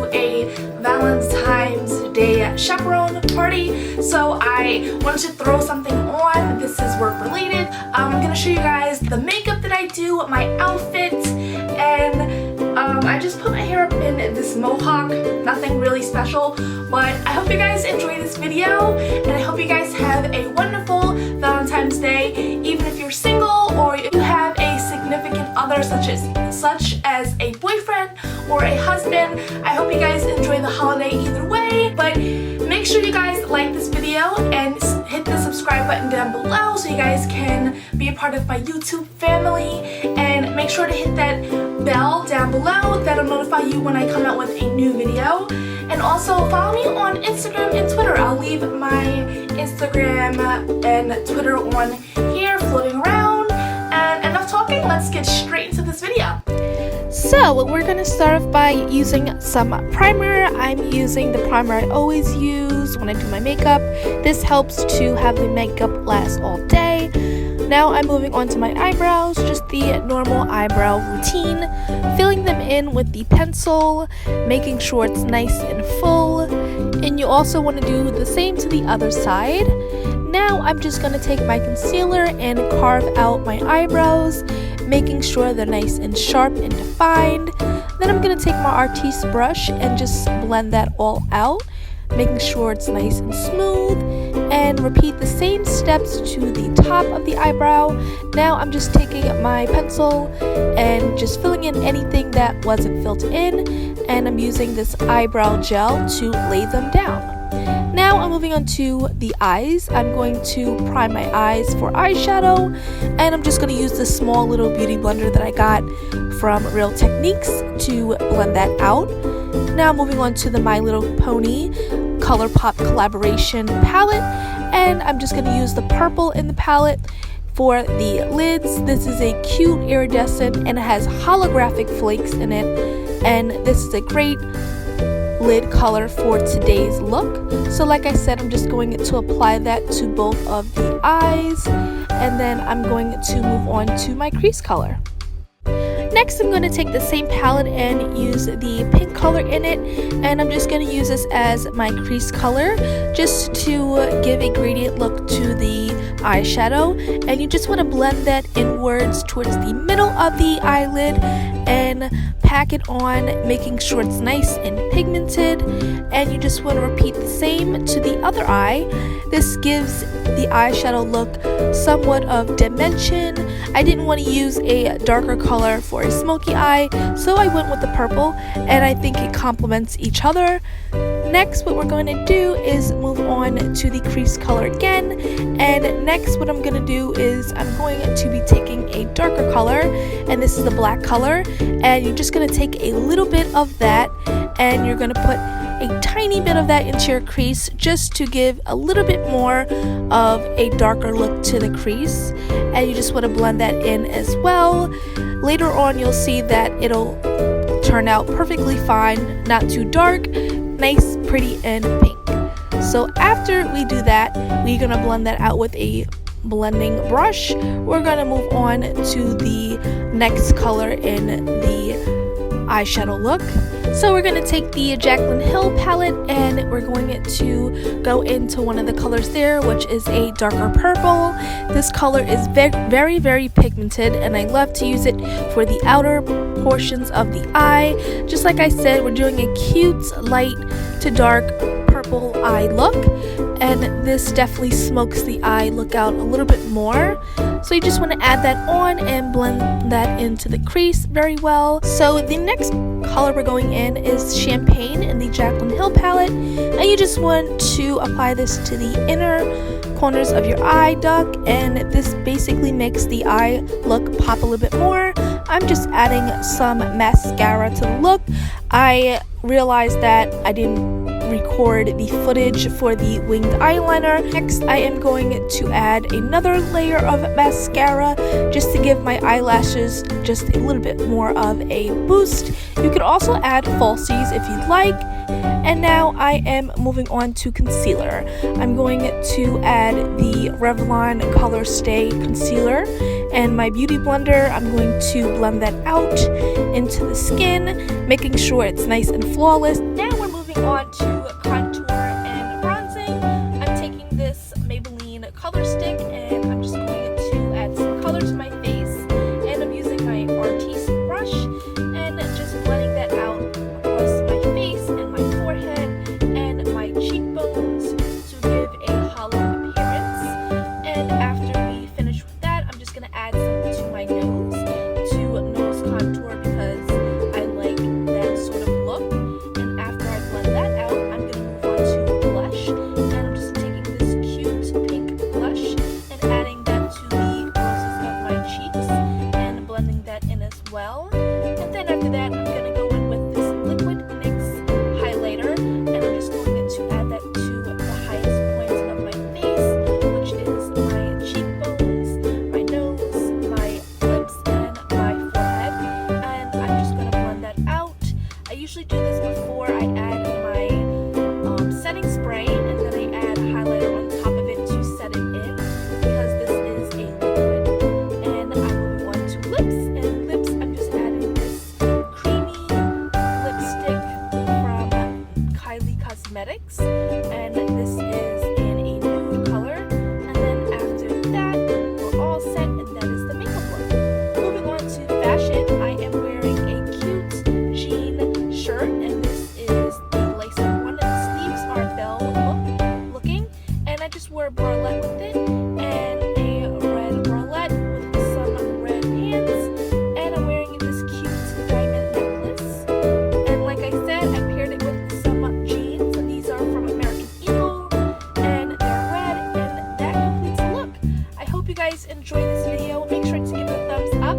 to a Valentine's Day chaperone party, so I wanted to throw something on. This is work related. I'm gonna show you guys the makeup that I do, my outfit, and I just put my hair up in this mohawk. Nothing really special, but I hope you guys enjoy this video, and I hope you guys have a wonderful Valentine's Day, even if you're single or you have a significant other such as a boyfriend or a husband. I hope you guys enjoy the holiday either way, but make sure you guys like this video and hit the subscribe button down below so you guys can be a part of my YouTube family, and make sure to hit that bell down below. That'll notify you when I come out with a new video. And also follow me on Instagram and Twitter. I'll leave my Instagram and Twitter on here floating around. And enough talking, let's get straight into this video. So we're going to start off by using some primer. I'm using the primer I always use when I do my makeup. This helps to have the makeup last all day. Now I'm moving on to my eyebrows, just the normal eyebrow routine, filling them in with the pencil, making sure it's nice and full, and you also want to do the same to the other side. Now I'm just going to take my concealer and carve out my eyebrows, making sure they're nice and sharp and defined. Then I'm going to take my artiste brush and just blend that all out, making sure it's nice and smooth, and repeat the same steps to the top of the eyebrow. Now I'm just taking my pencil and just filling in anything that wasn't filled in, and I'm using this eyebrow gel to lay them down. Now I'm moving on to the eyes. I'm going to prime my eyes for eyeshadow, and I'm just going to use this small little beauty blender that I got from Real Techniques to blend that out. Now moving on to the My Little Pony ColourPop collaboration palette, and I'm just going to use the purple in the palette for the lids. This is a cute iridescent and it has holographic flakes in it, and this is a great lid color for today's look. So like I said, I'm just going to apply that to both of the eyes, and then I'm going to move on to my crease color. Next, I'm going to take the same palette and use the pink color in it, and I'm just going to use this as my crease color just to give a gradient look to the eyeshadow. And you just want to blend that inwards towards the middle of the eyelid and pack it on, making sure it's nice and pigmented. And you just want to repeat the same to the other eye. This gives the eyeshadow look somewhat of dimension. I didn't want to use a darker color for a smoky eye, so I went with the purple, and I think it complements each other. Next, what we're going to do is move on to the crease color again, and next what I'm going to do is I'm going to be taking a darker color, and this is the black color, and you're just going to take a little bit of that, and you're going to put a tiny bit of that into your crease just to give a little bit more of a darker look to the crease, and you just want to blend that in as well. Later on you'll see that it'll turn out perfectly fine, not too dark, nice, pretty, and pink. So after we do that, we're going to blend that out with a blending brush. We're going to move on to the next color in the eyeshadow look. So we're going to take the Jaclyn Hill palette, and we're going to go into one of the colors there, which is a darker purple. This color is very, very pigmented, and I love to use it for the outer portions of the eye. Just like I said, we're doing a cute light to dark purple eye look, and this definitely smokes the eye look out a little bit more. So you just want to add that on and blend that into the crease very well. So the next color we're going in is Champagne in the Jaclyn Hill palette, and you just want to apply this to the inner corners of your eye duct, and this basically makes the eye look pop a little bit more. I'm just adding some mascara to the look. I realized that I didn't record the footage for the winged eyeliner. Next, I am going to add another layer of mascara just to give my eyelashes just a little bit more of a boost. You could also add falsies if you'd like. And now I am moving on to concealer. I'm going to add the Revlon Color Stay Concealer and my Beauty Blender. I'm going to blend that out into the skin, making sure it's nice and flawless. Now we're moving on to contour and bronzing. I'm taking this Maybelline Color Stick and I'm just going to add some color to my face. And I'm using my Artiste brush and just blending that out across my face and my forehead and my cheekbones to give a hollow appearance. And after we finish with that, I'm just going to add some to my nose contour because I like that sort of look. And after I blend that out, I'm going to move on to blush. And I'm just taking this cute pink blush and adding that to the roses of my cheeks and blending that in as well. And then after that, I'm going to go in with this liquid NYX highlighter, and I'm just going to add that to the highest points of my face, which is my cheekbones, my nose, my lips, and my forehead. And I'm just going to blend that out. I usually do this before I add my setting spray, and then I add highlighter on top of it to set it in, because this is a liquid. And I'm moving on to lips, and lips, I'm just adding this creamy lipstick from Kylie Cosmetics, and this is in a nude color. And then after that, we're all set, and that is the makeup look. Moving on to fashion, I am wearing a cute jean shirt, and this is the lace up one, and the sleeves are bell looking, and I just wore a bralette with it, and a red bralette with some red pants, and I'm wearing this cute diamond necklace. And like I said, I paired it with some jeans, and these are from American Eagle, and they're red, and that completes the look. I hope you guys enjoyed this video. Make sure to give it a thumbs up,